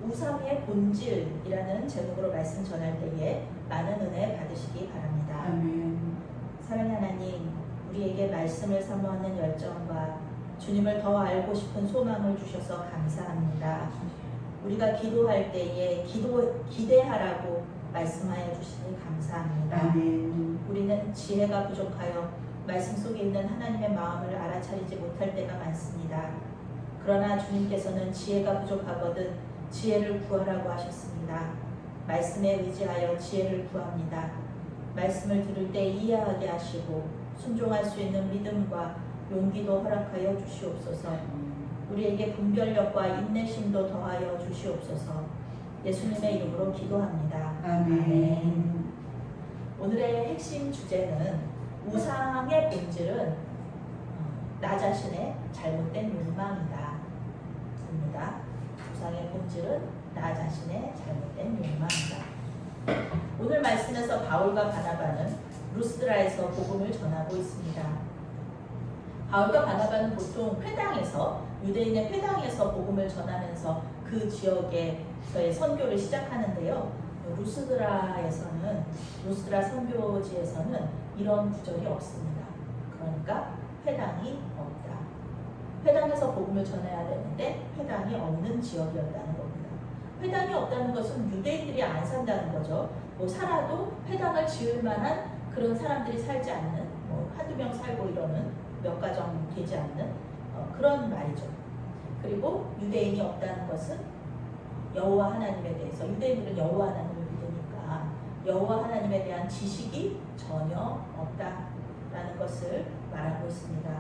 우상의 본질이라는 제목으로 말씀 전할 때에 많은 은혜 받으시기 바랍니다. 아멘. 사랑의 하나님, 우리에게 말씀을 사모하는 열정과 주님을 더 알고 싶은 소망을 주셔서 감사합니다. 우리가 기도할 때에 기대하라고 말씀하여 주시니 감사합니다. 아멘. 우리는 지혜가 부족하여 말씀 속에 있는 하나님의 마음을 알아차리지 못할 때가 많습니다. 그러나 주님께서는 지혜가 부족하거든 지혜를 구하라고 하셨습니다. 말씀에 의지하여 지혜를 구합니다. 말씀을 들을 때 이해하게 하시고 순종할 수 있는 믿음과 용기도 허락하여 주시옵소서. 우리에게 분별력과 인내심도 더하여 주시옵소서. 예수님의 이름으로 기도합니다. 아멘. 오늘의 핵심 주제는 우상의 본질은 나 자신의 잘못된 욕망이다. 입니다. 우상의 본질은 나 자신의 잘못된 욕망이다. 오늘 말씀에서 바울과 바나바는 루스드라에서 복음을 전하고 있습니다. 바울과 바나바는 보통 회당에서, 유대인의 회당에서 복음을 전하면서 그 지역에서의 선교를 시작하는데요. 루스드라 선교지에서는 이런 구절이 없습니다. 그러니까 회당이 없다. 회당에서 복음을 전해야 되는데 회당이 없는 지역이었다는 겁니다. 회당이 없다는 것은 유대인들이 안 산다는 거죠. 살아도 회당을 지을 만한 그런 사람들이 살지 않는, 한두 명 살고 이러는, 몇 가정 되지 않는 그런 말이죠. 그리고 유대인이 없다는 것은 여호와 하나님에 대해서, 유대인들은 여호와 하나님을 믿으니까 여호와 하나님에 대한 지식이 전혀 없다라는 것을 말하고 있습니다.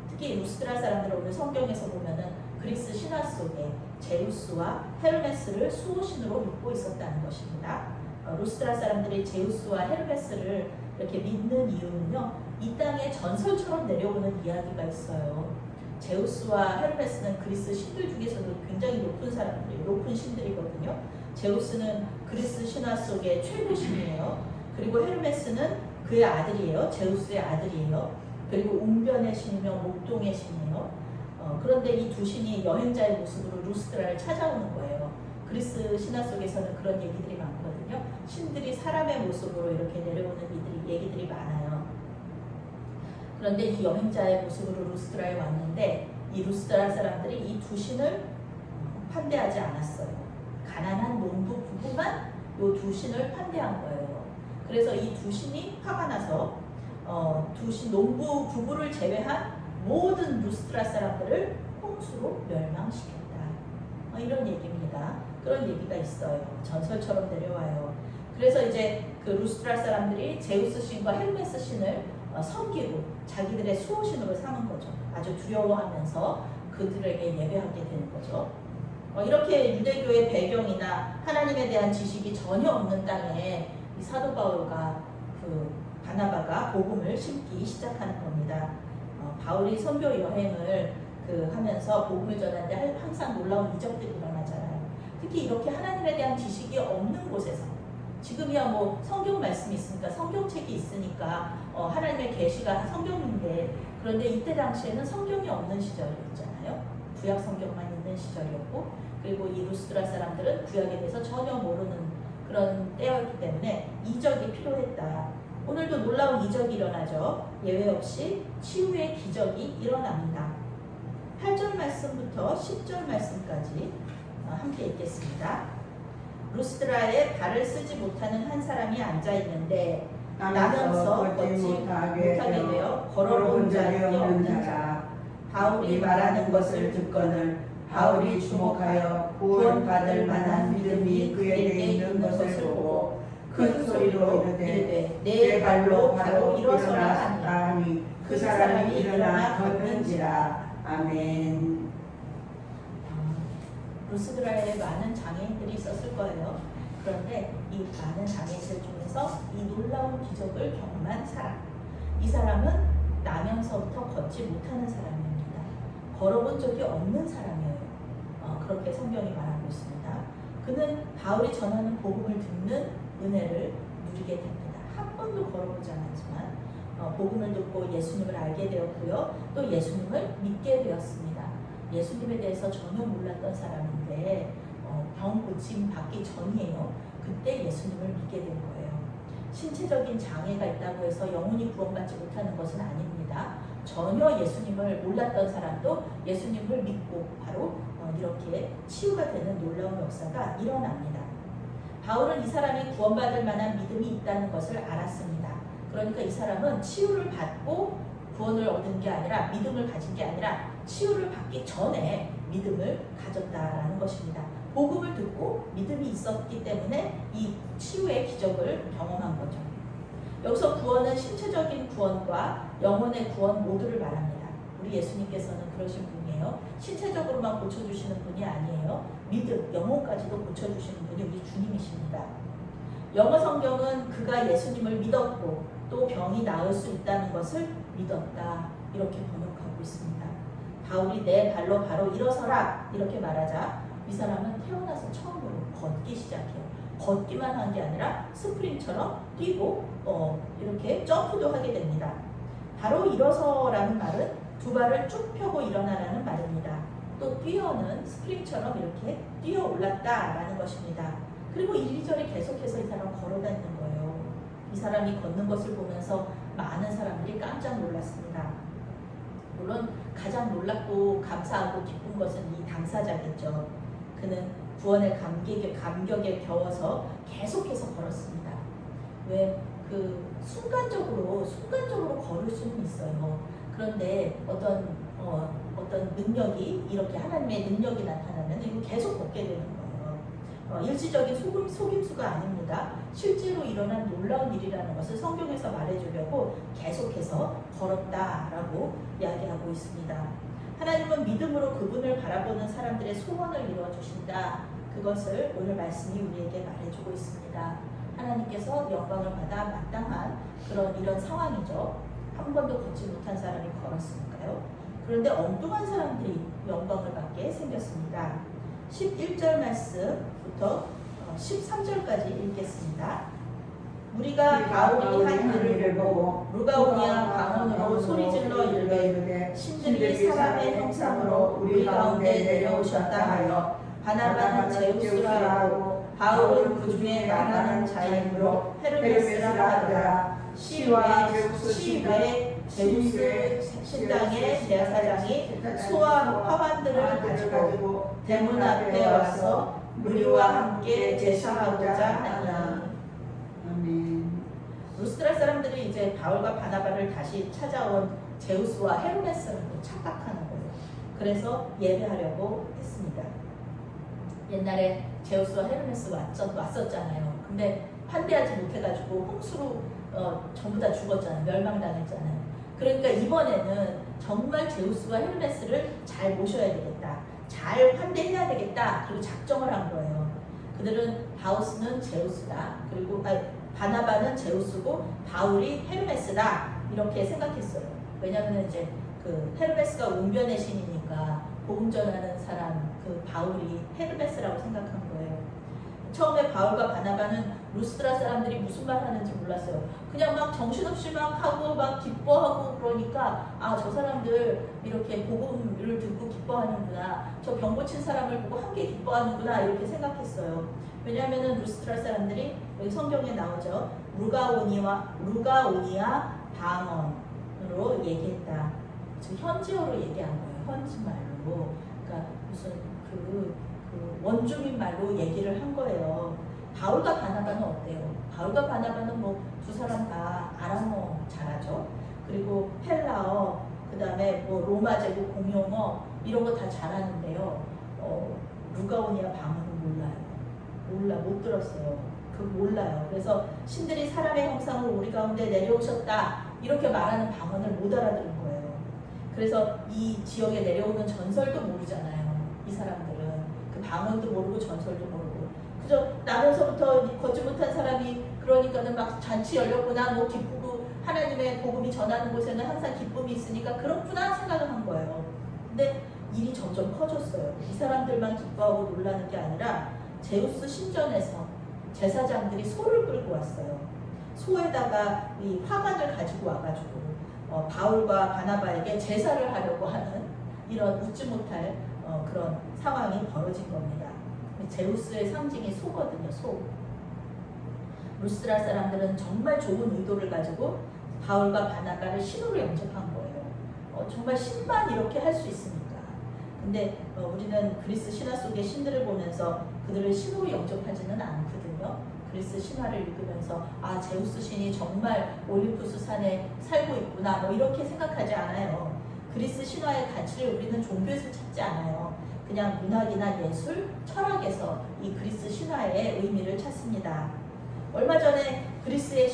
특히 루스드라 사람들은 오늘 성경에서 보면은 그리스 신화 속에 제우스와 헤르메스를 수호신으로 믿고 있었다는 것입니다. 루스드라 사람들이 제우스와 헤르메스를 이렇게 믿는 이유는요, 이 땅에 전설처럼 내려오는 이야기가 있어요. 제우스와 헤르메스는 그리스 신들 중에서도 굉장히 높은 사람들이에요. 높은 신들이거든요. 제우스는 그리스 신화 속의 최고 신이에요. 그리고 헤르메스는 그의 아들이에요. 제우스의 아들이에요. 그리고 웅변의 신이며 목동의 신이에요. 그런데 이 두 신이 여행자의 모습으로 루스드라를 찾아오는 거예요. 그리스 신화 속에서는 그런 얘기들이 많거든요. 신들이 사람의 모습으로 이렇게 내려오는 얘기들이 많아요. 그런데 이 여행자의 모습으로 루스드라에 왔는데 이 루스드라 사람들이 이 두 신을 판대하지 않았어요. 가난한 농부 부부만 이 두 신을 판대한 거예요. 그래서 이 두 신이 화가 나서 농부 부부를 제외한 모든 루스드라 사람들을 홍수로 멸망시켰다. 이런 얘기입니다. 그런 얘기가 있어요. 전설처럼 내려와요. 그래서 이제 그 루스드라 사람들이 제우스 신과 헤르메스 신을 섬기고 자기들의 수호신으로 삼은 거죠. 아주 두려워하면서 그들에게 예배하게 되는 거죠. 이렇게 유대교의 배경이나 하나님에 대한 지식이 전혀 없는 땅에 이 사도 바울과 그 바나바가 복음을 심기 시작하는 겁니다. 바울이 선교 여행을 하면서 복음을 전하는데 항상 놀라운 이적들이 일어나잖아요. 특히 이렇게 하나님에 대한 지식이 없는 곳에서, 지금이야 성경 말씀이 있으니까, 성경책이 있으니까 하나님의 계시가 성경인데, 그런데 이때 당시에는 성경이 없는 시절이었잖아요. 구약 성경만 있는 시절이었고, 그리고 이 루스드라 사람들은 구약에 대해서 전혀 모르는 그런 때였기 때문에 이적이 필요했다. 오늘도 놀라운 이적이 일어나죠. 예외 없이 치유의 기적이 일어납니다. 8절 말씀부터 10절 말씀까지 함께 읽겠습니다. 루스드라에 발을 쓰지 못하는 한 사람이 앉아 있는데 나면서 걷지 못하게 되어 걸어본 적이 없는 자라. 바울이 말하는 것을 듣거늘 바울이 주목하여 구원받을 만한 믿음이 그에게 있는 것을 보고 큰 소리로 이르되 내 발로 바로 일어서라 하니 그 사람이 일어나 걷는지라. 아멘. 루스드라에 많은 장애인들이 있었을 거예요. 그런데 이 많은 장애인들 중에서 이 놀라운 기적을 경험한 사람, 이 사람은 나면서부터 걷지 못하는 사람입니다. 걸어본 적이 없는 사람이에요. 그렇게 성경이 말하고 있습니다. 그는 바울이 전하는 복음을 듣는 은혜를 누리게 됩니다. 한 번도 걸어보지 않았지만 복음을 듣고 예수님을 알게 되었고요. 또 예수님을 믿게 되었습니다. 예수님에 대해서 전혀 몰랐던 사람인데 병 고침 받기 전이에요. 그때 예수님을 믿게 된 거예요. 신체적인 장애가 있다고 해서 영혼이 구원받지 못하는 것은 아닙니다. 전혀 예수님을 몰랐던 사람도 예수님을 믿고 바로 이렇게 치유가 되는 놀라운 역사가 일어납니다. 바울은 이 사람이 구원받을 만한 믿음이 있다는 것을 알았습니다. 그러니까 이 사람은 치유를 받고 구원을 얻은 게 아니라, 믿음을 가진 게 아니라 치유를 받기 전에 믿음을 가졌다라는 것입니다. 복음을 듣고 믿음이 있었기 때문에 이 치유의 기적을 경험한 거죠. 여기서 구원은 신체적인 구원과 영혼의 구원 모두를 말합니다. 우리 예수님께서는 그러신 분이에요. 신체적으로만 고쳐주시는 분이 아니에요. 믿음, 영혼까지도 고쳐주시는 분이 우리 주님이십니다. 영어 성경은 그가 예수님을 믿었고 또 병이 나을 수 있다는 것을 믿었다, 이렇게 번역하고 있습니다. 바울이 내 발로 바로 일어서라 이렇게 말하자 이 사람은 태어나서 처음으로 걷기 시작해요. 걷기만 한 게 아니라 스프링처럼 뛰고 이렇게 점프도 하게 됩니다. 바로 일어서라는 말은 두 발을 쭉 펴고 일어나라는 말입니다. 또 뛰어는 스프링처럼 이렇게 뛰어 올랐다라는 것입니다. 그리고 이리저리 계속해서 이 사람 걸어다니는 거예요. 이 사람이 걷는 것을 보면서 많은 사람들이 깜짝 놀랐습니다. 물론 가장 놀랍고 감사하고 기쁜 것은 이 당사자겠죠. 그는 구원의 감격에 겨워서 계속해서 걸었습니다. 왜? 순간적으로 걸을 수는 있어요. 그런데 어떤 능력이, 이렇게 하나님의 능력이 나타나면 이거 계속 걷게 되는 거예요. 일시적인 속임수가 아닙니다. 실제로 일어난 놀라운 일이라는 것을 성경에서 말해주려고 계속해서 걸었다라고 이야기하고 있습니다. 하나님은 믿음으로 그분을 바라보는 사람들의 소원을 이루어주신다. 그것을 오늘 말씀이 우리에게 말해주고 있습니다. 하나님께서 영광을 받아 마땅한 이런 상황이죠. 한 번도 걷지 못한 사람이 걸었으니까요. 그런데 엉뚱한 사람들이 영광을 받게 생겼습니다. 11절 말씀부터 13절까지 읽겠습니다. 우리가 바울이 한 일을 보고 루가오니아 방언으로 소리질러 이르되 신들이 사람의 형상으로 우리 가운데 내려오셨다 하여 바나바는 제우스라 하고 바울은 그 중에 말하는 자이므로 헤르메스라 하더라. 시외 제우스 신당의 대사장이 소와 화환들을 가지고 대문 앞에 와서 우리와 함께 제사하고자 하니. 아멘. 루스드라 사람들이 이제 바울과 바나바를 다시 찾아온 제우스와 헤르메스라고 착각하는 거예요. 그래서 예배하려고 했습니다. 옛날에 제우스와 헤르메스 왔었잖아요. 근데 환대하지 못해가지고 홍수로 전부 다 죽었잖아요. 멸망당했잖아요. 그러니까 이번에는 정말 제우스와 헤르메스를 잘 모셔야 되겠다, 잘 환대해야 되겠다, 그리고 작정을 한 거예요. 그들은 바우스는 제우스다, 그리고 바나바는 제우스고 바울이 헤르메스다, 이렇게 생각했어요. 왜냐하면 이제 헤르메스가 운변의 신이니까 복음 전하는 사람 바울이 헤르메스라고 생각한 거예요. 처음에 바울과 바나바는 루스드라 사람들이 무슨 말 하는지 몰랐어요. 그냥 막 정신없이 막 하고 막 기뻐하고 그러니까 저 사람들 이렇게 복음을 듣고 기뻐하는구나, 저 병 고친 사람을 보고 함께 기뻐하는구나, 이렇게 생각했어요. 왜냐하면 루스드라 사람들이 여기 성경에 나오죠. 루가오니아 방언으로 얘기했다. 지금 현지어로 얘기한 거예요. 현지말로. 그러니까 무슨 원주민 말로 얘기를 한 거예요. 바울과 바나바는 어때요? 바울과 바나바는 두 사람 다 아람어 잘하죠. 그리고 헬라어, 그 다음에 로마 제국 공용어 이런 거 다 잘하는데요. 루가오니아 방언은 몰라요. 못 들었어요. 몰라요. 그래서 신들이 사람의 형상으로 우리 가운데 내려오셨다, 이렇게 말하는 방언을 못 알아들은 거예요. 그래서 이 지역에 내려오는 전설도 모르잖아요. 이 사람들은 방언도 모르고 전설도 모르고 그저 나면서부터 걷지 못한 사람이 그러니까는 막 잔치 열렸구나, 기쁘고 하나님의 복음이 전하는 곳에는 항상 기쁨이 있으니까 그렇구나 생각을 한 거예요. 근데 일이 점점 커졌어요. 이 사람들만 기뻐하고 놀라는 게 아니라 제우스 신전에서 제사장들이 소를 끌고 왔어요. 소에다가 이 화관을 가지고 와가지고 바울과 바나바에게 제사를 하려고 하는 이런 웃지 못할 그런 상황이 벌어진 겁니다. 제우스의 상징이 소거든요. 소. 루스드라 사람들은 정말 좋은 의도를 가지고 바울과 바나바를 신으로 영접한 거예요. 정말 신만 이렇게 할 수 있습니까? 근데 우리는 그리스 신화 속의 신들을 보면서 그들을 신으로 영접하지는 않거든요. 그리스 신화를 읽으면서 아, 제우스 신이 정말 올림푸스 산에 살고 있구나 뭐 이렇게 생각하지 않아요. 그리스 신화의 가치를 우리는 종교에서 찾지 않아요. 그냥 문학이나 예술, 철학에서 이 그리스 신화의 의미를 찾습니다. 얼마 전에 그리스의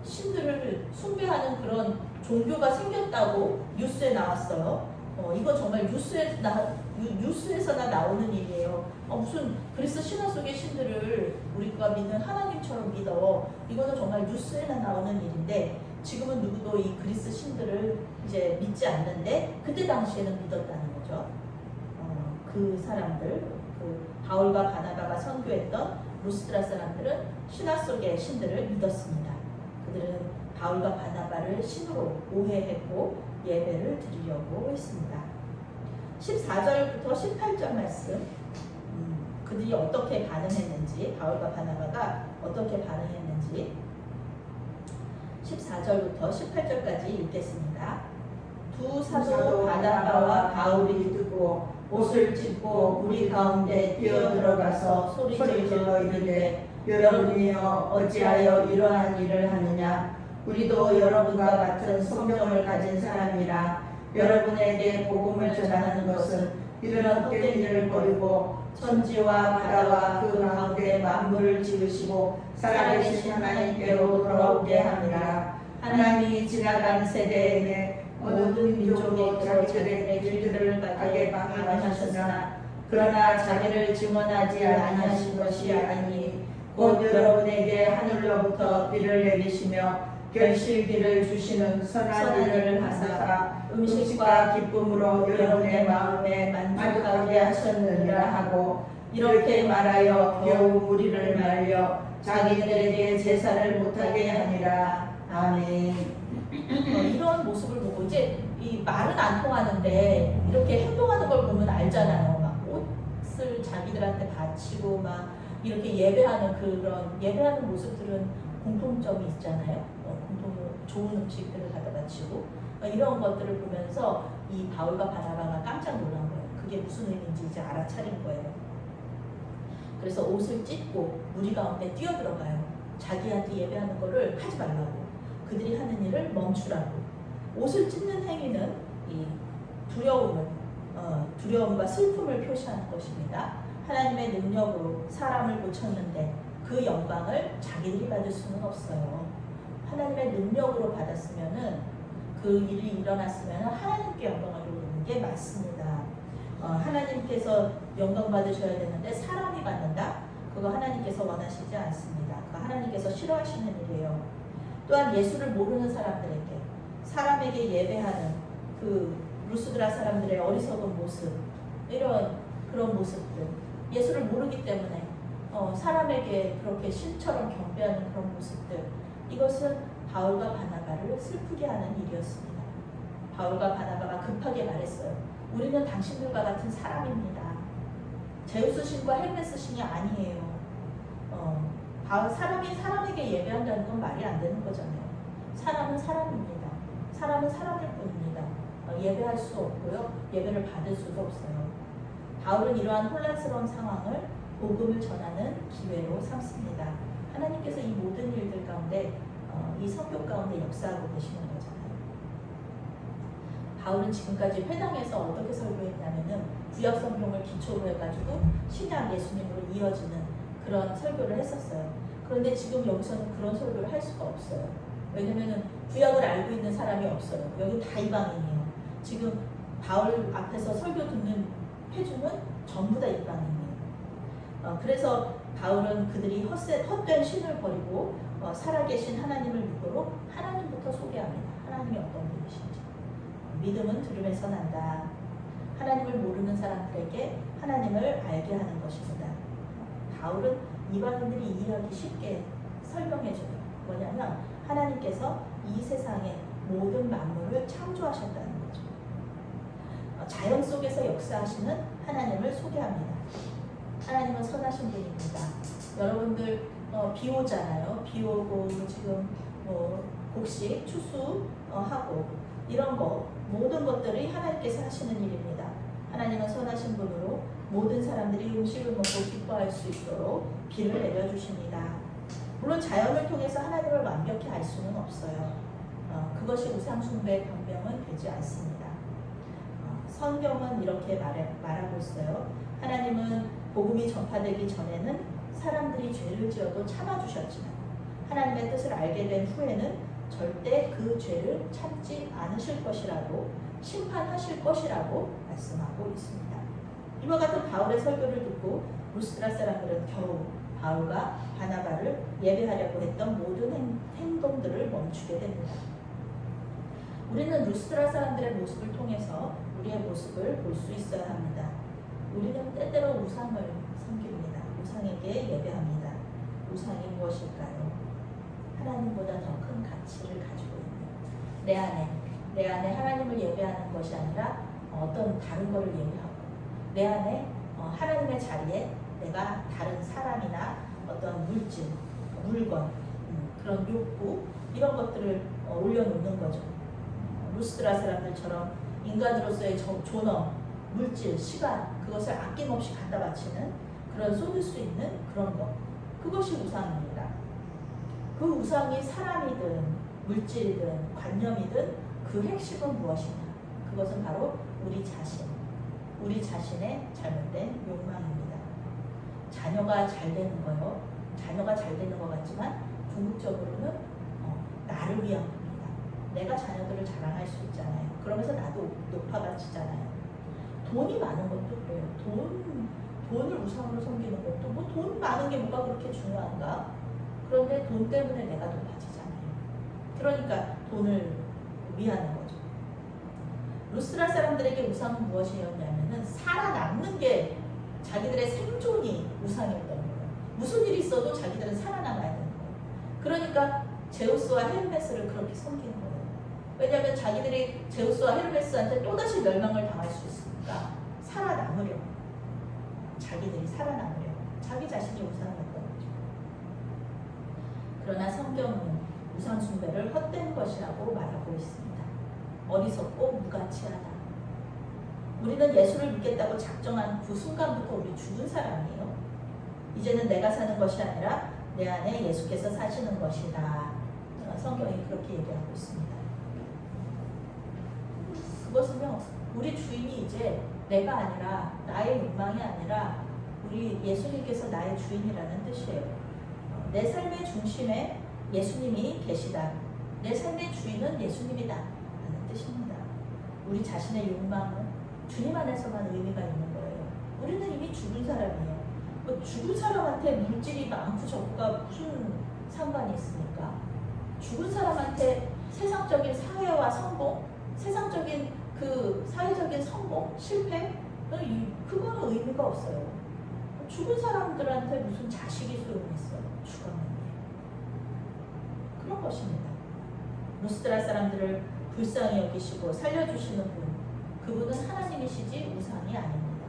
신들을 숭배하는 그런 종교가 생겼다고 뉴스에 나왔어요. 이거 정말 뉴스에서나 나오는 일이에요. 무슨 그리스 신화 속의 신들을 우리가 믿는 하나님처럼 믿어. 이거는 정말 뉴스에나 나오는 일인데 지금은 누구도 이 그리스 신들을 이제 믿지 않는데 그때 당시에는 믿었다는 거죠. 그 사람들, 그 바울과 바나바가 선교했던 루스드라 사람들은 신화 속의 신들을 믿었습니다. 그들은 바울과 바나바를 신으로 오해했고 예배를 드리려고 했습니다. 14절부터 18절 말씀, 그들이 어떻게 반응했는지, 바울과 바나바가 어떻게 반응했는지 14절부터 18절까지 읽겠습니다. 두 사도 바나바와 바울이 듣고 옷을 찢고 무리 가운데 뛰어들어가서 소리질러 이르되 여러분이여 어찌하여 이러한 일을 하느냐. 우리도 여러분과 같은 성경을 가진 사람이라 여러분에게 복음을 전하는 것은 이런 헛된 일을 버리고 천지와 바다와 그 가운데 만물을 지으시고 살아계신 하나님께로 돌아오게 함이라. 하나님이 지나간 세대에는 모든 민족이 자기들의 길들을 가게 방임하셨으나 그러나 자기를 증언하지 아니하신 것이 아니니 곧 여러분에게 하늘로부터 비를 내리시며 결실기를 주시는 선한 일을 하사 음식과 기쁨으로 여러분의 마음에 만족하게 하셨느니라 하고 이렇게 말하여 겨우 무리를 말려 자기들에게 제사를 못하게 하니라. 아멘. 이런 모습을 보고 이제 이 말은 안 통하는데 이렇게 행동하는 걸 보면 알잖아요. 막 옷을 자기들한테 바치고 막 이렇게 예배하는 그런 예배하는 모습들은 공통점이 있잖아요. 공통으로 좋은 음식들을 갖다 바치고 이런 것들을 보면서 이 바울과 바나바가 깜짝 놀란 거예요. 그게 무슨 의미인지 이제 알아차린 거예요. 그래서 옷을 찢고 무리 가운데 뛰어들어가요. 자기한테 예배하는 거를 하지 말라고. 그들이 하는 일을 멈추라고. 옷을 찢는 행위는 이 두려움과 슬픔을 표시하는 것입니다. 하나님의 능력으로 사람을 고쳤는데 그 영광을 자기들이 받을 수는 없어요. 하나님의 능력으로 받았으면은 그 일이 일어났으면 하나님께 영광을 돌리는 게 맞습니다. 하나님께서 영광 받으셔야 되는데 사람이 받는다? 그거 하나님께서 원하시지 않습니다. 그거 하나님께서 싫어하시는 일이에요. 또한 예수를 모르는 사람들에게 사람에게 예배하는 그 루스드라 사람들의 어리석은 모습, 이런 그런 모습들, 예수를 모르기 때문에 사람에게 그렇게 신처럼 경배하는 그런 모습들, 이것은 바울과 바나바를 슬프게 하는 일이었습니다. 바울과 바나바가 급하게 말했어요. 우리는 당신들과 같은 사람입니다. 제우스 신과 헬메스 신이 아니에요. 사람이 사람에게 예배한다는 건 말이 안 되는 거잖아요. 사람은 사람입니다. 사람은 사람일 뿐입니다. 예배할 수 없고요. 예배를 받을 수도 없어요. 바울은 이러한 혼란스러운 상황을 복음을 전하는 기회로 삼습니다. 하나님께서 이 모든 일들 가운데 이 성교 가운데 역사하고 계시는 거잖아요. 바울은 지금까지 회당에서 어떻게 설교했냐면은 구약 성경을 기초로 해가지고 신약 예수님으로 이어지는 그런 설교를 했었어요. 그런데 지금 여기서는 그런 설교를 할 수가 없어요. 왜냐면은 구약을 알고 있는 사람이 없어요. 여기 다 이방인이에요. 지금 바울 앞에서 설교 듣는 회중은 전부 다 이방인이에요. 그래서 바울은 그들이 헛된 신을 버리고 살아계신 하나님을 믿고 하나님부터 소개합니다. 하나님이 어떤 분이신지. 믿음은 들음에서 난다. 하나님을 모르는 사람들에게 하나님을 알게 하는 것입니다. 바울은 이방인들이 이해하기 쉽게 설명해줘요. 뭐냐면 하나님께서 이 세상의 모든 만물을 창조하셨다는 거죠. 자연 속에서 역사하시는 하나님을 소개합니다. 하나님은 선하신 분입니다. 여러분들 비 오잖아요. 비 오고 지금 곡식 추수하고 이런 거 모든 것들이 하나님께서 하시는 일입니다. 하나님은 선하신 분으로 모든 사람들이 음식을 먹고 기뻐할 수 있도록 비를 내려주십니다. 물론 자연을 통해서 하나님을 완벽히 알 수는 없어요. 그것이 우상숭배의 변명은 되지 않습니다. 성경은 이렇게 말하고 있어요. 하나님은 복음이 전파되기 전에는 사람들이 죄를 지어도 참아주셨지만 하나님의 뜻을 알게 된 후에는 절대 그 죄를 참지 않으실 것이라고 심판하실 것이라고 말씀하고 있습니다. 이와 같은 바울의 설교를 듣고 루스드라 사람들은 겨우 바울과 바나바를 예배하려고 했던 모든 행동들을 멈추게 됩니다. 우리는 루스드라 사람들의 모습을 통해서 우리의 모습을 볼 수 있어야 합니다. 우리는 때때로 우상을 섬깁니다. 우상에게 예배합니다. 우상이 무엇일까요? 하나님보다 더 큰 가치를 가지고 있는 내 안에 하나님을 예배하는 것이 아니라 어떤 다른 것을 예배하고 내 안에 하나님의 자리에 내가 다른 사람이나 어떤 물질, 물건, 그런 욕구 이런 것들을 올려놓는 거죠. 루스드라 사람들처럼 인간으로서의 존엄, 물질, 시간 그것을 아낌없이 갖다 바치는 그런 쏟을 수 있는 그런 것 그것이 우상입니다. 그 우상이 사람이든 물질이든 관념이든 그 핵심은 무엇이냐? 그것은 바로 우리 자신의 잘못된 욕망입니다. 자녀가 잘 되는 거요. 자녀가 잘 되는 것 같지만 궁극적으로는 나를 위한 겁니다. 내가 자녀들을 자랑할 수 있잖아요. 그러면서 나도 높아가지잖아요. 돈이 많은 것도 그래요. 돈을 우상으로 섬기는 것도 뭐 돈 많은 게 뭐가 그렇게 중요한가? 그런데 돈 때문에 내가 높아지잖아요. 그러니까 돈을 위하는 거죠. 루스드라 사람들에게 우상은 무엇이었냐면은 살아남는 게 자기들의 생존이 우상이었던 거예요. 무슨 일이 있어도 자기들은 살아남아야 되는 거예요. 그러니까 제우스와 헤르메스를 그렇게 섬기는 거예요. 왜냐하면 자기들이 제우스와 헤르메스한테 또다시 멸망을 당할 수 있으니까 살아남으려 자기들이 살아남으려 자기 자신이 우상이었던 거죠. 그러나 성경은 우상 숭배를 헛된 것이라고 말하고 있습니다. 어리석고 무가치하다. 우리는 예수를 믿겠다고 작정한 그 순간부터 우리 죽은 사람이에요. 이제는 내가 사는 것이 아니라 내 안에 예수께서 사시는 것이다. 성경이 그렇게 얘기하고 있습니다. 그것은요, 우리 주인이 이제 내가 아니라 나의 욕망이 아니라 우리 예수님께서 나의 주인이라는 뜻이에요. 내 삶의 중심에 예수님이 계시다. 내 삶의 주인은 예수님이다 라는 뜻입니다. 우리 자신의 욕망은 주님 안에서만 의미가 있는 거예요. 우리는 이미 죽은 사람이에요. 죽은 사람한테 물질이 많고 적고가 무슨 상관이 있습니까? 죽은 사람한테 세상적인 사회와 성공, 세상적인 그 사회적인 성공, 실패, 그거는 의미가 없어요. 죽은 사람들한테 무슨 자식이 소용있어요. 죽었는데. 그런 것입니다. 루스드라 사람들을 불쌍히 여기시고 살려주시는 분, 그분은 하나님이시지 우상이 아닙니다.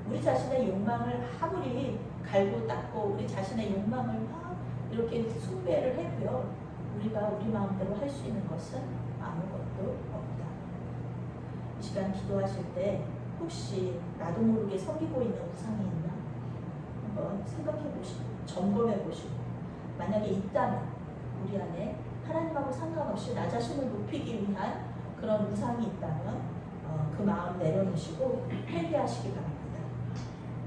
우리 자신의 욕망을 아무리 갈고 닦고 우리 자신의 욕망을 막 이렇게 숭배를 해도요, 우리가 우리 마음대로 할 수 있는 것은 아무것도 없다. 이 시간 기도하실 때 혹시 나도 모르게 섬기고 있는 우상이 있나? 한번 생각해 보시고 점검해 보시고 만약에 있다면 우리 안에 하나님하고 상관없이 나 자신을 높이기 위한 그런 우상이 있다면 그 마음 내려놓으시고 회개하시기 바랍니다.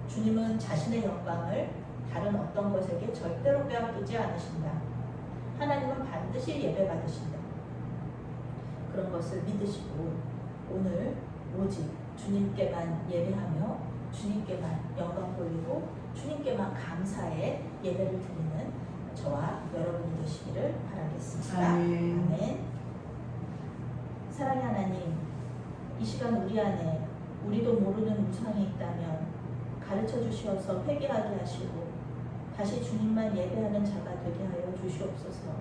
주님은 자신의 영광을 다른 어떤 것에게 절대로 빼앗기지 않으신다. 하나님은 반드시 예배받으신다. 그런 것을 믿으시고 오늘 오직 주님께만 예배하며 주님께만 영광 돌리고 주님께만 감사의 예배를 드리는 저와 여러분이 되시기를 바라겠습니다. 아멘. 사랑의 하나님, 이 시간 우리 안에 우리도 모르는 우상이 있다면 가르쳐 주시어서 회개하게 하시고 다시 주님만 예배하는 자가 되게 하여 주시옵소서.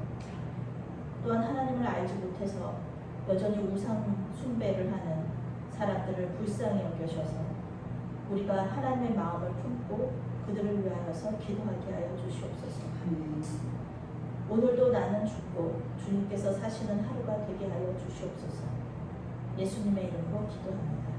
또한 하나님을 알지 못해서 여전히 우상 숭배를 하는 사람들을 불쌍히 여겨셔서 우리가 하나님의 마음을 품고 그들을 위하여서 기도하게 하여 주시옵소서. 아멘. 오늘도 나는 죽고 주님께서 사시는 하루가 되게 하여 주시옵소서. 예수님의 이름으로 기도합니다.